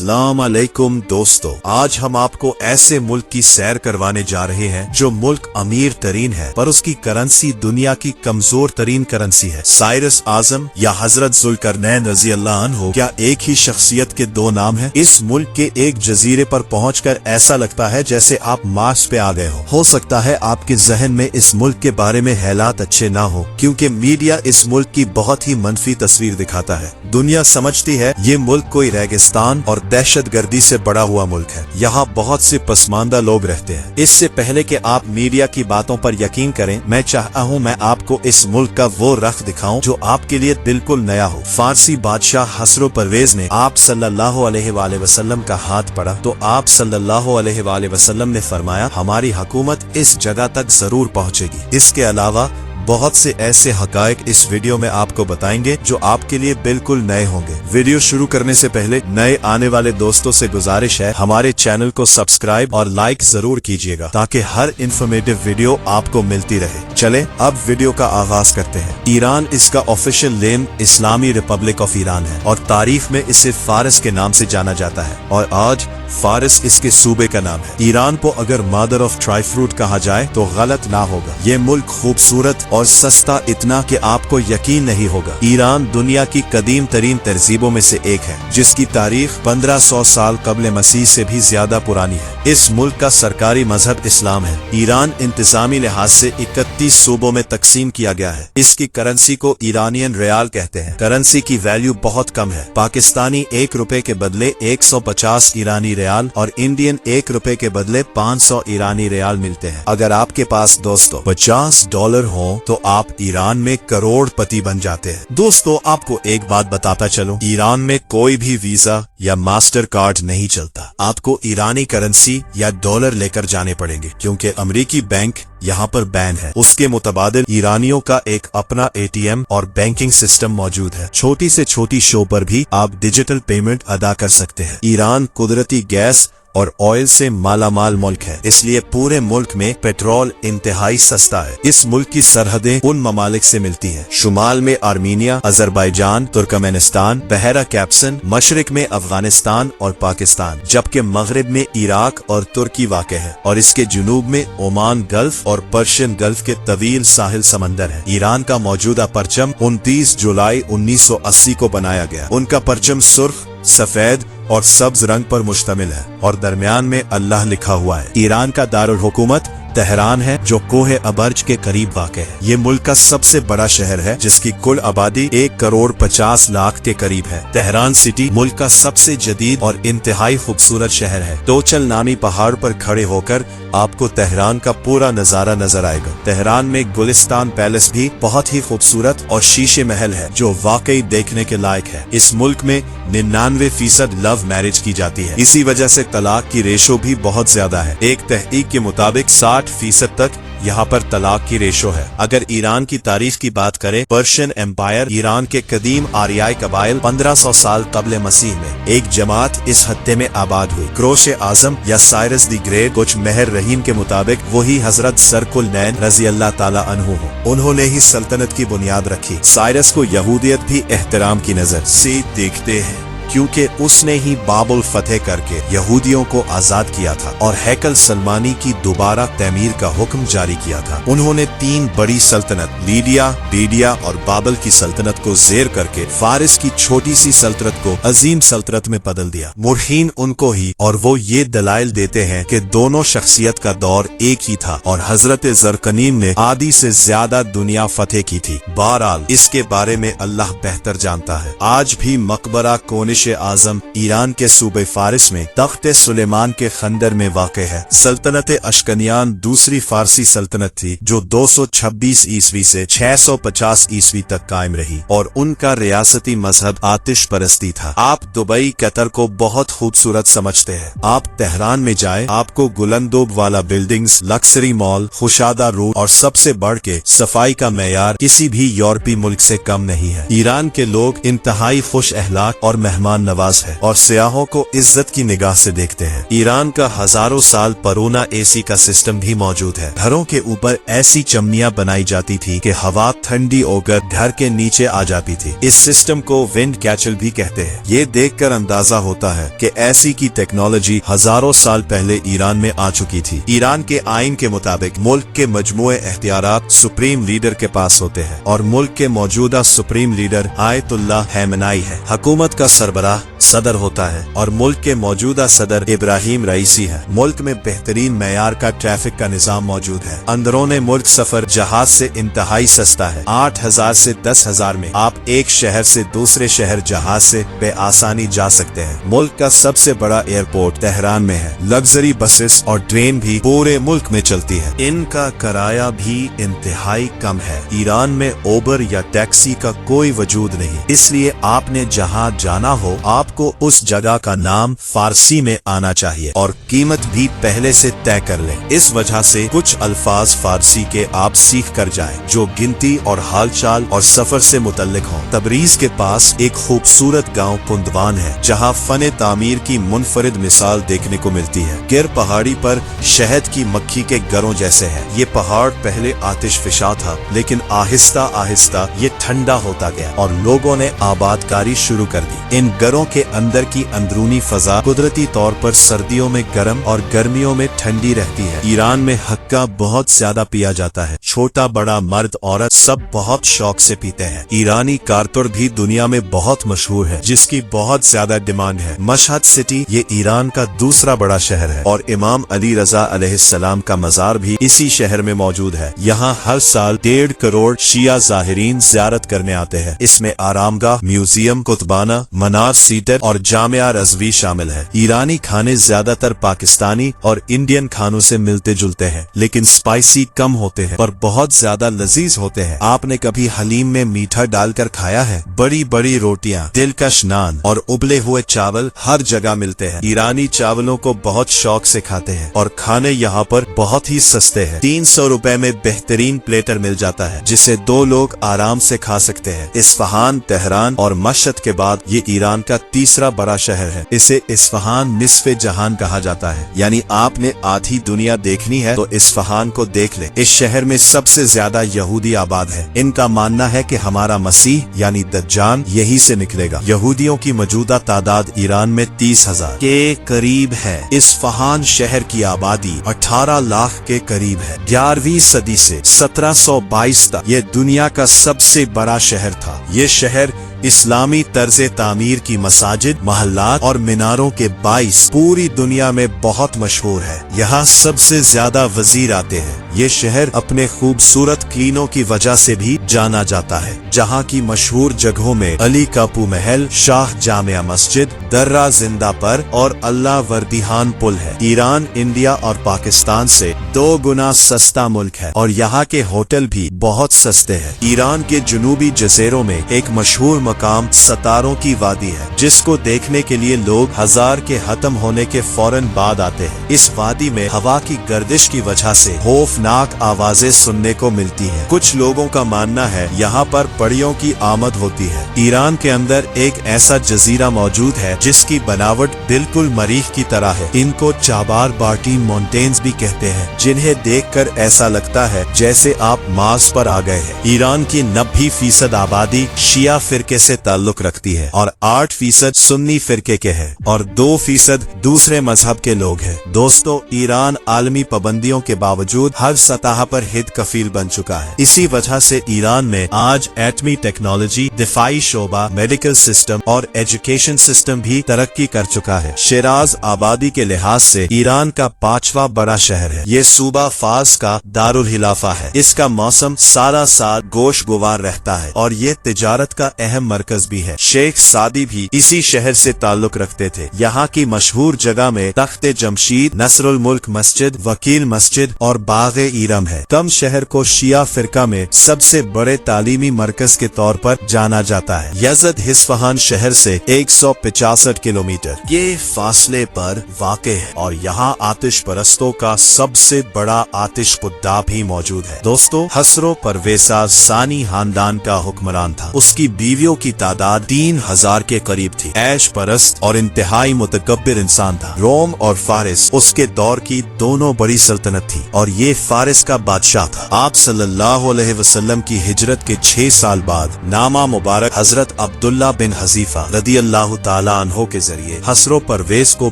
अस्सलाम अलैकुम दोस्तों, आज हम आपको ऐसे मुल्क की सैर करवाने जा रहे हैं जो मुल्क अमीर तरीन है पर उसकी करेंसी दुनिया की कमजोर तरीन करेंसी है। साइरस आजम या हजरत जुल्करनैन रजी अल्लाह अन्हु क्या एक ही शख्सियत के दो नाम हैं? इस मुल्क के एक जजीरे पर पहुंचकर ऐसा लगता है जैसे आप मार्स पे आ गए हो सकता है आपके जहन में इस मुल्क के बारे में हालात अच्छे ना हो, क्योंकि मीडिया इस मुल्क की बहुत ही मनफी तस्वीर दिखाता है। दुनिया समझती है ये मुल्क कोई रेगिस्तान और दहशतगर्दी से बड़ा हुआ मुल्क है। यहाँ बहुत से पसमानदा लोग रहते हैं। इससे पहले कि आप मीडिया की बातों पर यकीन करें, मैं चाहता हूँ मैं आपको इस मुल्क का वो रख दिखाऊं जो आपके लिए बिल्कुल नया हो। फारसी बादशाह हसरो परवेज ने आप सल्लल्लाहु अलैहि वसल्लम का हाथ पड़ा तो आप सल्लल्लाहु अलैहि वसल्लम ने फरमाया, हमारी हुकूमत इस जगह तक जरूर पहुँचेगी। इसके अलावा बहुत से ऐसे हकायक इस वीडियो में आपको बताएंगे जो आपके लिए बिल्कुल नए होंगे। वीडियो शुरू करने से पहले नए आने वाले दोस्तों से गुजारिश है हमारे चैनल को सब्सक्राइब और लाइक जरूर कीजिएगा ताकि हर इंफॉर्मेटिव वीडियो आपको मिलती रहे। चले अब वीडियो का आगाज करते हैं। ईरान इसका official name Islami Republic of Iran है और तारीख में इसे फारिस के नाम से जाना जाता है और आज फारिस इसके सूबे का नाम है। ईरान को अगर मदर ऑफ ट्राई फ्रूट कहा जाए तो गलत ना होगा। ये मुल्क खूबसूरत और सस्ता इतना कि आपको यकीन नहीं होगा। ईरान दुनिया की कदीम तरीन तहजीबों में से एक है जिसकी तारीख 1500 साल कबल मसीह से भी ज्यादा पुरानी है। इस मुल्क का सरकारी मजहब इस्लाम है। ईरान इंतजामी लिहाज से 31 सूबों में तकसीम किया गया है। इसकी करेंसी को ईरानियन रियाल कहते हैं। करेंसी की वैल्यू बहुत कम है। पाकिस्तानी 1 रुपए के बदले 150 ईरानी रियाल और इंडियन 1 रुपए के बदले 500 ईरानी रियाल मिलते हैं। अगर आपके पास दोस्तों $50 हो तो आप ईरान में करोड़पति बन जाते हैं। दोस्तों आपको एक बात बताता चलूं, ईरान में कोई भी वीजा या मास्टर कार्ड नहीं चलता। आपको ईरानी करेंसी या डॉलर लेकर जाने पड़ेंगे क्योंकि अमेरिकी बैंक यहाँ पर बैन है। उसके मुतबादिल ईरानियों का एक अपना ATM और बैंकिंग सिस्टम मौजूद है। छोटी से छोटी शो पर भी आप डिजिटल पेमेंट अदा कर सकते हैं। ईरान कुदरती गैस और ऑयल से मालामाल मुल्क है, इसलिए पूरे मुल्क में पेट्रोल इंतहाई सस्ता है। इस मुल्क की सरहदें उन ममालिक से मिलती हैं। शुमाल में आर्मीनिया, अजरबैजान, तुर्कमेनिस्तान, बहरा कैप्सन, मशरिक में अफगानिस्तान और पाकिस्तान, जबकि मगरिब में इराक और तुर्की वाक़ है और इसके जुनूब में ओमान गल्फ और पर्शियन गल्फ के तवील साहिल समंदर है। ईरान का मौजूदा परचम 29 जुलाई 1980 को बनाया गया। उनका परचम सुर्ख, सफेद और सब्ज रंग पर मुश्तमिल है और दरमियान में अल्लाह लिखा हुआ है। ईरान का दारुल हुकूमत तेहरान है जो कोहे अबर्ज के करीब वाक़ है। ये मुल्क का सबसे बड़ा शहर है जिसकी कुल आबादी 1,50,00,000 के करीब है। तेहरान सिटी मुल्क का सबसे जदीद और इंतहाई खूबसूरत शहर है। तोचल नामी पहाड़ पर खड़े होकर आपको तेहरान का पूरा नजारा नजर आएगा। तेहरान में गुलिस्तान पैलेस भी बहुत ही खूबसूरत और शीशे महल है जो वाकई देखने के लायक है। इस मुल्क में 99% लव मैरिज की जाती है। इसी वजह से तलाक की रेशो भी बहुत ज्यादा है। एक तहकीक के मुताबिक 60% तक यहाँ पर तलाक की रेशो है। अगर ईरान की तारीख की बात करें, पर्शियन एम्पायर ईरान के कदीम आर्याई कबाइल 1500 साल कबल मसीह में एक जमात इस खत्ते में आबाद हुई। क्रोशे आजम या साइरस दी ग्रेट कुछ मेहर रहीम के मुताबिक वही हजरत जुल्करनैन रजी अल्लाह ताला अन्हु हो। उन्होंने ही सल्तनत की बुनियाद रखी। साइरस को यहूदियत भी एहतराम की नजर से देखते हैं क्योंकि उसने ही बाबुल फतेह करके यहूदियों को आजाद किया था और हैकल सलमानी की दोबारा तमीर का हुक्म जारी किया था। उन्होंने 3 बड़ी सल्तनत लीडिया, बीडिया और बाबल की सल्तनत को जेर करके फारिस की छोटी सी सल्तनत को अजीम सल्तनत में बदल दिया। मुरहीन उनको ही और वो ये दलाइल देते हैं कि दोनों शख्सियत का दौर एक ही था और हजरत जुल्करनैन ने आधी से ज्यादा दुनिया फतेह की थी। बहरहाल इसके बारे में अल्लाह बेहतर जानता है। आज भी मकबरा कोनिश आजम ईरान के सूबे फारिस में तख्ते सुलेमान के खंदर में वाक़ है। सल्तनत अशकनियान दूसरी फारसी सल्तनत थी जो 226 ईस्वी से 650 ईस्वी तक कायम रही और उनका रियासती मजहब आतिश परस्ती था। आप दुबई कतर को बहुत खूबसूरत समझते हैं। आप तेहरान में जाएं, आपको गुलंदोब वाला बिल्डिंग्स, लक्सरी मॉल, खुशादा रूट और सबसे बढ़ के सफाई का मेयार किसी भी यूरोपीय मुल्क से कम नहीं है। ईरान के लोग इंतहाई खुश अखलाक और मेहमान मेहमान नवाज है और सियाहों को इज्जत की निगाह से देखते हैं। ईरान का हजारों साल पुराना एसी का सिस्टम भी मौजूद है। घरों के ऊपर ऐसी चमनियां बनाई जाती थी कि हवा ठंडी होकर घर के नीचे आ जाती थी। इस सिस्टम को विंड कैचल भी कहते हैं। ये देखकर अंदाजा होता है कि एसी की टेक्नोलॉजी हजारों साल पहले ईरान में आ चुकी थी। ईरान के आइन के मुताबिक मुल्क के मजमूए इख्तियारात सुप्रीम लीडर के पास होते हैं और मुल्क के मौजूदा सुप्रीम लीडर आयतुल्लाह खamenei है। हुकूमत का सरबराह सदर होता है और मुल्क के मौजूदा सदर इब्राहिम रईसी है। मुल्क में बेहतरीन मेयार का ट्रैफिक का निजाम मौजूद है। अंदरूने मुल्क सफर जहाज से इंतहाई सस्ता है। 8,000 से 10,000 में आप एक शहर से दूसरे शहर जहाज से बेआसानी जा सकते हैं। मुल्क का सबसे बड़ा एयरपोर्ट तेहरान में है। लग्जरी बसेस और ट्रेन भी पूरे मुल्क में चलती है। इनका किराया भी इंतहाई कम है। ईरान में ओबर या टैक्सी का कोई वजूद नहीं, इसलिए आपने जहाँ जाना हो आपको उस जगह का नाम फारसी में आना चाहिए और कीमत भी पहले से तय कर लें। इस वजह से कुछ अल्फाज फारसी के आप सीख कर जाएं जो गिनती और हालचाल और सफर से मुतल्लिक हों। तबरीज के पास एक खूबसूरत गांव कुंदवान है जहां फन तामीर की मुनफरिद मिसाल देखने को मिलती है। गिर पहाड़ी पर शहद की मक्खी के घरों जैसे है। ये पहाड़ पहले आतिशफिशा था, लेकिन आहिस्ता आहिस्ता ये ठंडा होता गया और लोगों ने आबादकारी शुरू कर दी। इन घरों के अंदर की अंदरूनी फजा कुदरती तौर पर सर्दियों में गर्म और गर्मियों में ठंडी रहती है। ईरान में हक्का बहुत ज्यादा पिया जाता है। छोटा बड़ा मर्द औरत सब बहुत शौक से पीते हैं। ईरानी कारतुर भी दुनिया में बहुत मशहूर है, जिसकी बहुत ज्यादा डिमांड है। मशहद सिटी ये ईरान का दूसरा बड़ा शहर है और इमाम अली रजा अलैहिस्सलाम का मजार भी इसी शहर में मौजूद है। यहाँ हर साल 1.5 करोड़ शिया ज़ाहिरीन ज़ियारत करने आते हैं। इसमें आरामगाह, म्यूजियम, कुतबाना, मनार सीटर और जामिया रज़वी शामिल है। ईरानी खाने ज्यादातर पाकिस्तानी और इंडियन खानों से मिलते जुलते हैं, लेकिन स्पाइसी कम होते हैं पर बहुत ज्यादा लजीज होते हैं। आपने कभी हलीम में मीठा डालकर खाया है? बड़ी बड़ी रोटियां, दिलकश नान और उबले हुए चावल हर जगह मिलते हैं। ईरानी चावलों को बहुत शौक से खाते हैं और खाने यहाँ पर बहुत ही सस्ते हैं। 300 रुपए में बेहतरीन प्लेटर मिल जाता है जिसे 2 लोग आराम से खा सकते हैं। इस्फहान, तेहरान और मशहद के बाद ये ईरान का तीसरा बड़ा शहर है। इसे इस्फहान निस्फे जहान कहा जाता है, यानी आपने आधी दुनिया देखनी है तो इस्फहान को देख ले। इस शहर में सबसे ज्यादा यहूदी आबाद है। इनका मानना है कि हमारा मसीह यानी दज्जाल यहीं से निकलेगा। यहूदियों की मौजूदा तादाद ईरान में 30,000 के करीब है। इस्फहान शहर की आबादी 18 लाख के करीब है। 11वीं सदी से 1722 तक ये दुनिया का सबसे बड़ा शहर था। ये शहर इस्लामी तर्ज तामीर की मसाजिद, महल्लात और मीनारों के बाइस पूरी दुनिया में बहुत मशहूर है। यहाँ सबसे ज्यादा वजीर आते हैं। ये शहर अपने खूबसूरत किलों की वजह से भी जाना जाता है, जहाँ की मशहूर जगहों में अली कापू महल, शाह जामिया मस्जिद, दर्रा जिंदा पर और अल्लाह वर्दिहान पुल है। ईरान इंडिया और पाकिस्तान से 2 गुना सस्ता मुल्क है और यहाँ के होटल भी बहुत सस्ते हैं। ईरान के जुनूबी जजीरों में एक मशहूर मकाम सतारों की वादी है, जिसको देखने के लिए लोग हजार के खत्म होने के फौरन बाद आते हैं। इस वादी में हवा की गर्दिश की वजह से खौफनाक आवाजें सुनने को मिलती हैं। कुछ लोगों का मानना है यहाँ पर परियों की आमद होती है। ईरान के अंदर एक ऐसा जजीरा मौजूद है जिसकी बनावट बिल्कुल मरीख की तरह है। इनको चाबार बार्टी माउंटेन्स भी कहते हैं, जिन्हें देखकर ऐसा लगता है जैसे आप मार्स पर आ गए हैं। ईरान की 90% आबादी शिया फिरके से ताल्लुक रखती है और 8% सुन्नी फिरके के हैं और 2% दूसरे मजहब के लोग हैं। दोस्तों, ईरान आलमी पाबंदियों के बावजूद हर सतह पर हित कफील बन चुका है। इसी वजह से ईरान में आज एटमी टेक्नोलॉजी, दिफाई शोबा, मेडिकल सिस्टम और एजुकेशन सिस्टम भी तरक्की कर चुका है। शिराज आबादी के लिहाज से ईरान का 5वां बड़ा शहर है। ये सूबा फार्स का दारुल हिलाफा है। इसका मौसम सारा साल गोशगवार रहता है और ये तिजारत का अहम मरकज भी है। शेख सादी भी इसी शहर से ताल्लुक रखते थे। यहाँ की मशहूर जगह में तख्ते जमशीद, नसरुल मुल्क मस्जिद, वकील मस्जिद और बाग ईरम है। तम शहर को शिया फिरका में सबसे बड़े तालीमी मरकज के तौर पर जाना जाता है। यजद हिस्फहान शहर से 165 किलोमीटर ये फासले पर वाक़े है और यहाँ आतिश परस्तों का सबसे बड़ा आतिश पुद्दा भी मौजूद है। दोस्तों, हसरो परवेसा सानी खानदान का हुक्मरान था। उसकी बीवियों की तादाद 3000 के करीब थी। ऐश परस्त और इंतहाई मुतकब्बिर इंसान था। रोम और फारिस उसके दौर की दोनों बड़ी सल्तनत थी और ये फारिस का बादशाह था। आप सल्लल्लाहु अलैहि वसल्लम की हिजरत के 6 साल बाद नामा मुबारक हजरत अब्दुल्ला बिन हजीफा रदियल्लाहु ताला अन्हो के जरिए हसरो परवेज को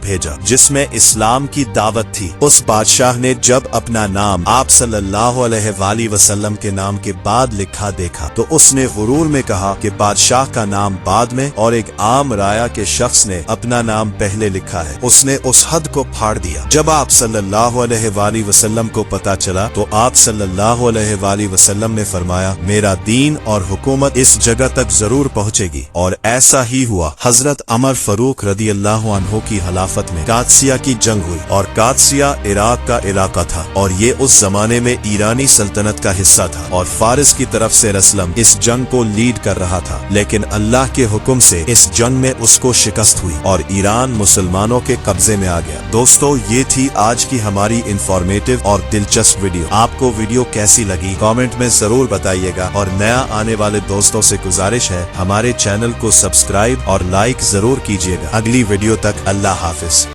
भेजा, जिसमें इस्लाम की दावत थी। उस बादशाह ने जब अपना नाम आप सल्लल्लाहु अलैहि वसल्लम के नाम के बाद लिखा देखा तो उसने गुरूर में कहा कि बादशाह का नाम बाद में और एक आम राया के शख्स ने अपना नाम पहले लिखा है। उसने उस हद को फाड़ दिया। जब आप सल्लल्लाहु अलैहि वसल्लम को पता चला तो आप सल्लल्लाहु अलैहि वसल्लम ने फरमाया, मेरा दीन और हुकूमत इस जगह तक जरूर पहुंचेगी। और ऐसा ही हुआ। हजरत अमर फरूक रदियल्लाहु अन्हु की खिलाफत में कादसिया की जंग हुई और कादसिया इराक का इलाका था और ये उस जमाने में ईरानी सल्तनत का हिस्सा था और फारिस की तरफ से रसलम इस जंग को लीड कर रहा था। लेकिन अल्लाह के हुक्म से इस जंग में उसको शिकस्त हुई और ईरान मुसलमानों के कब्जे में आ गया। दोस्तों, ये थी आज की हमारी इंफॉर्मेटिव और दिलचस्प वीडियो। आपको वीडियो कैसी लगी कमेंट में जरूर बताइएगा और नया आने वाले दोस्तों से गुजारिश है हमारे चैनल को सब्सक्राइब और लाइक जरूर कीजिएगा। अगली वीडियो तक अल्लाह हाफिज।